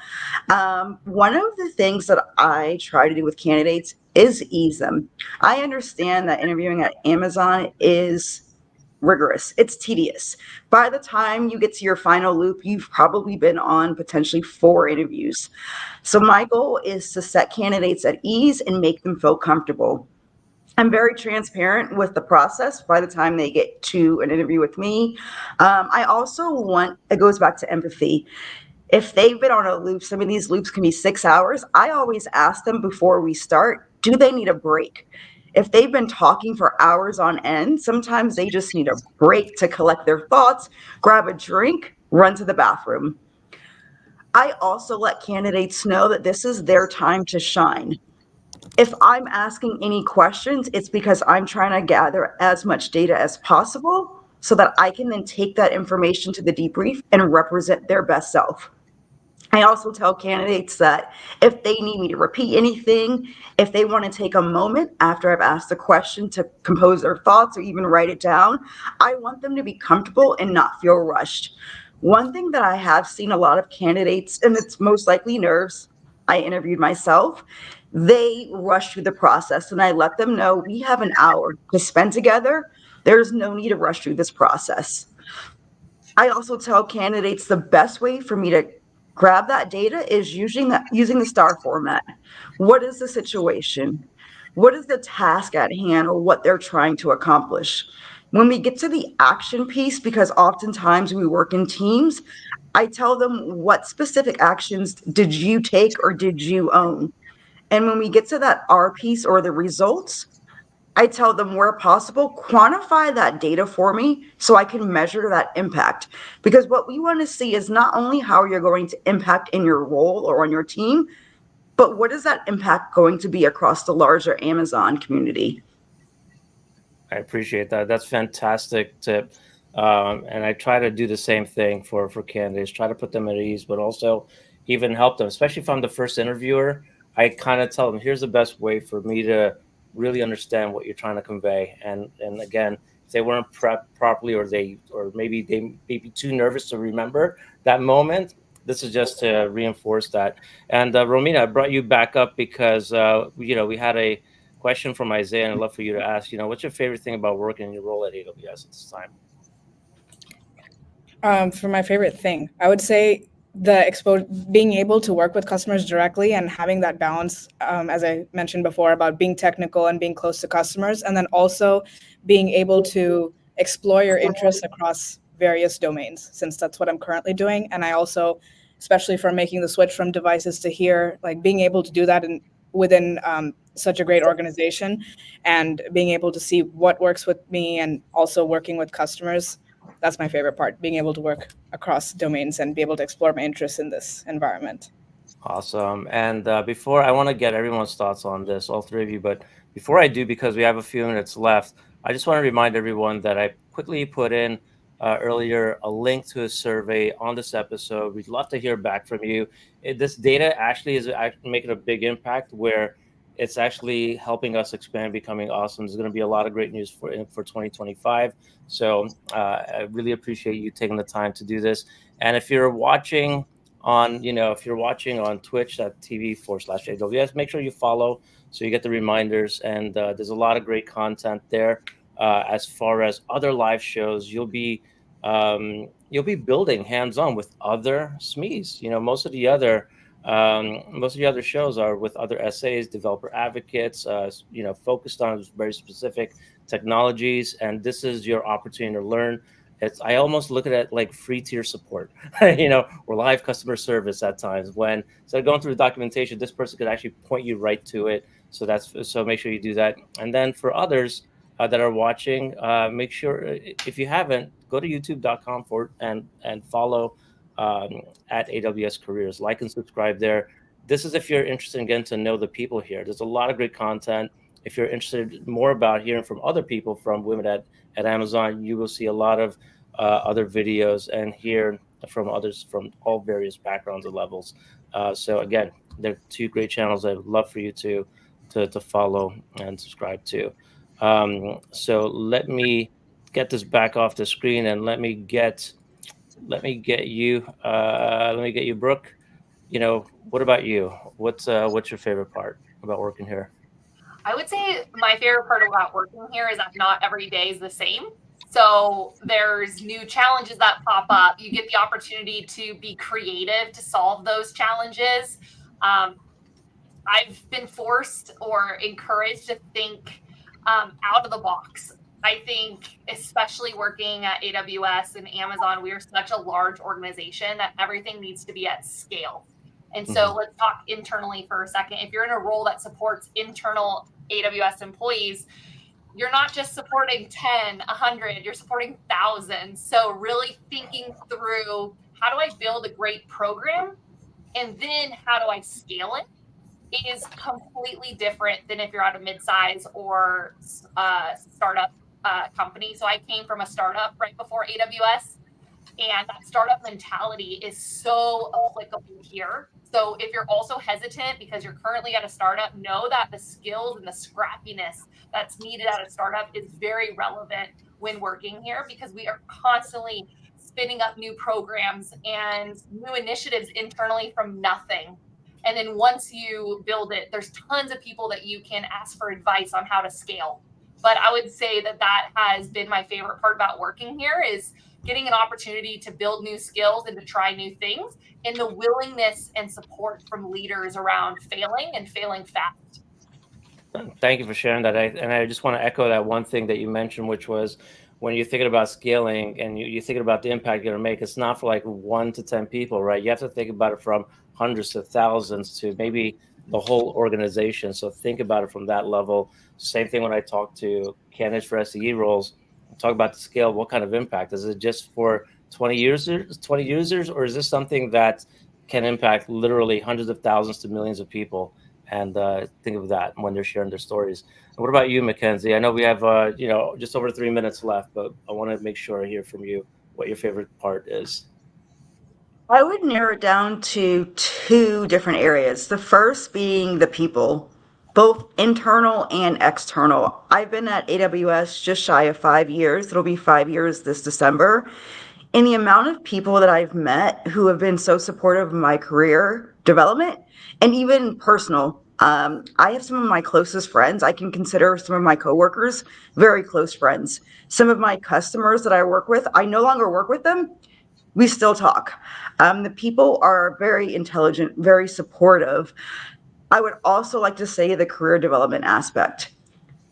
One of the things that I try to do with candidates is ease them. I understand that interviewing at Amazon is rigorous. It's tedious. By the time you get to your final loop, you've probably been on potentially 4 interviews. So my goal is to set candidates at ease and make them feel comfortable. I'm very transparent with the process by the time they get to an interview with me. I also want, it goes back to empathy. If they've been on a loop, some of these loops can be 6 hours. I always ask them before we start, do they need a break? If they've been talking for hours on end, sometimes they just need a break to collect their thoughts, grab a drink, run to the bathroom. I also let candidates know that this is their time to shine. If I'm asking any questions, it's because I'm trying to gather as much data as possible so that I can then take that information to the debrief and represent their best self. I also tell candidates that if they need me to repeat anything, if they want to take a moment after I've asked a question to compose their thoughts or even write it down, I want them to be comfortable and not feel rushed. One thing that I have seen a lot of candidates, and it's most likely nerves, I interviewed myself, they rush through the process, and I let them know we have an hour to spend together. There's no need to rush through this process. I also tell candidates the best way for me to grab that data is using the STAR format. What is the situation? What is the task at hand, or what they're trying to accomplish? When we get to the action piece, because oftentimes we work in teams, I tell them, what specific actions did you take or did you own? And when we get to that R piece, or the results, I tell them, where possible, quantify that data for me so I can measure that impact. Because what we want to see is not only how you're going to impact in your role or on your team, but what is that impact going to be across the larger Amazon community? I appreciate that. That's fantastic tip. And I try to do the same thing for candidates, try to put them at ease, but also even help them, especially if I'm the first interviewer. I kind of tell them, here's the best way for me to really understand what you're trying to convey. And again, if they weren't prepped properly, or maybe they may be too nervous to remember that moment, this is just to reinforce that. And Romina, I brought you back up because we had a question from Isaiah, and I'd love for you to ask, what's your favorite thing about working in your role at AWS at this time? For my favorite thing, I would say being able to work with customers directly and having that balance, as I mentioned before, about being technical and being close to customers, and then also being able to explore your interests across various domains, since that's what I'm currently doing. And I also, especially for making the switch from devices to here, like being able to do that within such a great organization, and being able to see what works with me and also working with customers. That's my favorite part, being able to work across domains and be able to explore my interests in this environment. Awesome. And before, I want to get everyone's thoughts on this, all three of you, but before I do, because we have a few minutes left, I just want to remind everyone that I quickly put in earlier a link to a survey on this episode. We'd love to hear back from you. This data actually is making a big impact, where it's actually helping us expand, becoming awesome. There's going to be a lot of great news for 2025. So I really appreciate you taking the time to do this. And if you're watching on, twitch.tv/AWS, make sure you follow so you get the reminders. And there's a lot of great content there. As far as other live shows, you'll be building hands-on with other SMEs. Most of the other shows are with other SAs, developer advocates, focused on very specific technologies. And this is your opportunity to learn. I almost look at it like free tier support, or live customer service at times. When instead of going through the documentation, this person could actually point you right to it. So make sure you do that. And then for others that are watching, make sure, if you haven't, go to youtube.com and follow at AWS Careers. Like and subscribe there. This is if you're interested in getting to know the people here. There's a lot of great content. If you're interested more about hearing from other people, from women at Amazon, you will see a lot of other videos and hear from others from all various backgrounds and levels. So again, there are two great channels I would love for you to follow and subscribe to. So let me get this back off the screen, and let me get you, Brooke. What about you? What's your favorite part about working here? I would say my favorite part about working here is that not every day is the same. So there's new challenges that pop up. You get the opportunity to be creative to solve those challenges. I've been forced or encouraged to think out of the box. I think, especially working at AWS and Amazon, we are such a large organization that everything needs to be at scale. And so let's talk internally for a second. If you're in a role that supports internal AWS employees, you're not just supporting 10, 100, you're supporting thousands. So really thinking through, how do I build a great program? And then how do I scale it? Is completely different than if you're at a mid-size or startup company. So I came from a startup right before AWS, and that startup mentality is so applicable here. So if you're also hesitant because you're currently at a startup, know that the skills and the scrappiness that's needed at a startup is very relevant when working here, because we are constantly spinning up new programs and new initiatives internally from nothing. And then once you build it, there's tons of people that you can ask for advice on how to scale. But I would say that that has been my favorite part about working here, is getting an opportunity to build new skills and to try new things, and the willingness and support from leaders around failing and failing fast. Thank you for sharing that. And I just want to echo that one thing that you mentioned, which was when you're thinking about scaling and you're thinking about the impact you're going to make, it's not for like 1 to 10 people, right? You have to think about it from hundreds to thousands to maybe the whole organization. So think about it from that level. Same thing when I talk to candidates for SEE roles, talk about the scale. What kind of impact? Is it just for 20 users, or is this something that can impact literally hundreds of thousands to millions of people? And think of that when they're sharing their stories. And what about you, MacKenzie? I know we have just over 3 minutes left, but I want to make sure I hear from you what your favorite part is. I would narrow it down to 2 different areas. The first being the people, both internal and external. I've been at AWS just shy of 5 years. It'll be 5 years this December. And the amount of people that I've met who have been so supportive of my career development and even personal. I have some of my closest friends. I can consider some of my coworkers very close friends. Some of my customers that I work with, I no longer work with them. We still talk. The people are very intelligent, very supportive. I would also like to say the career development aspect.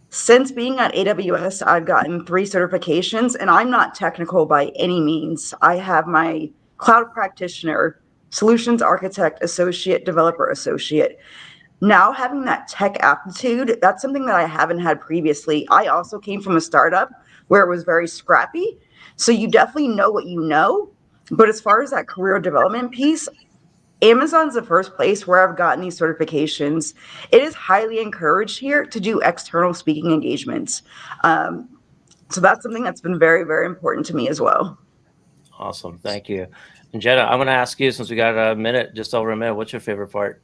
Since being at AWS, I've gotten 3 certifications, and I'm not technical by any means. I have my cloud practitioner, solutions architect, associate, developer associate. Now having that tech aptitude, that's something that I haven't had previously. I also came from a startup where it was very scrappy. So you definitely know what you know. But as far as that career development piece, Amazon's the first place where I've gotten these certifications. It is highly encouraged here to do external speaking engagements. So that's something that's been very, very important to me as well. Awesome. Thank you. And Jenna, I'm going to ask you, since we got a minute, just over a minute, what's your favorite part?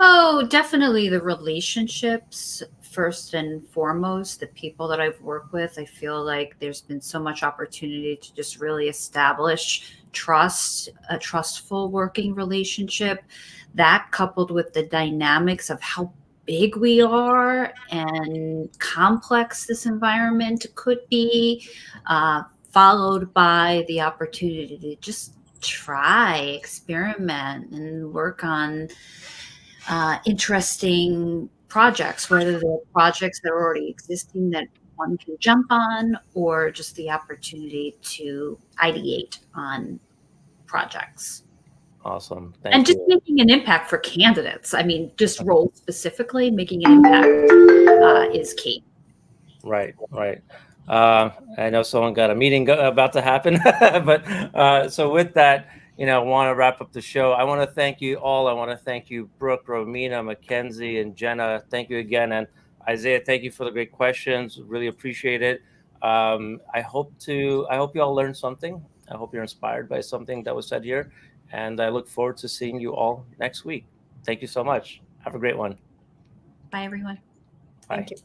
Oh, definitely the relationships first and foremost. The people that I've worked with, I feel like there's been so much opportunity to just really establish trust, a trustful working relationship. That coupled with the dynamics of how big we are and complex this environment could be, followed by the opportunity to just try, experiment, and work on interesting projects, whether they're projects that are already existing that one can jump on, or just the opportunity to ideate on projects. Awesome. And just making an impact for candidates. I mean, just role specifically, making an impact is key. Right. I know someone got a meeting about to happen, but so with that, I want to wrap up the show. I want to thank you all. I want to thank you, Brooke, Romina, MacKenzie, and Jenna. Thank you again. And Isaiah, thank you for the great questions. Really appreciate it. I hope you all learned something. I hope you're inspired by something that was said here. And I look forward to seeing you all next week. Thank you so much. Have a great one. Bye, everyone. Bye. Thank you.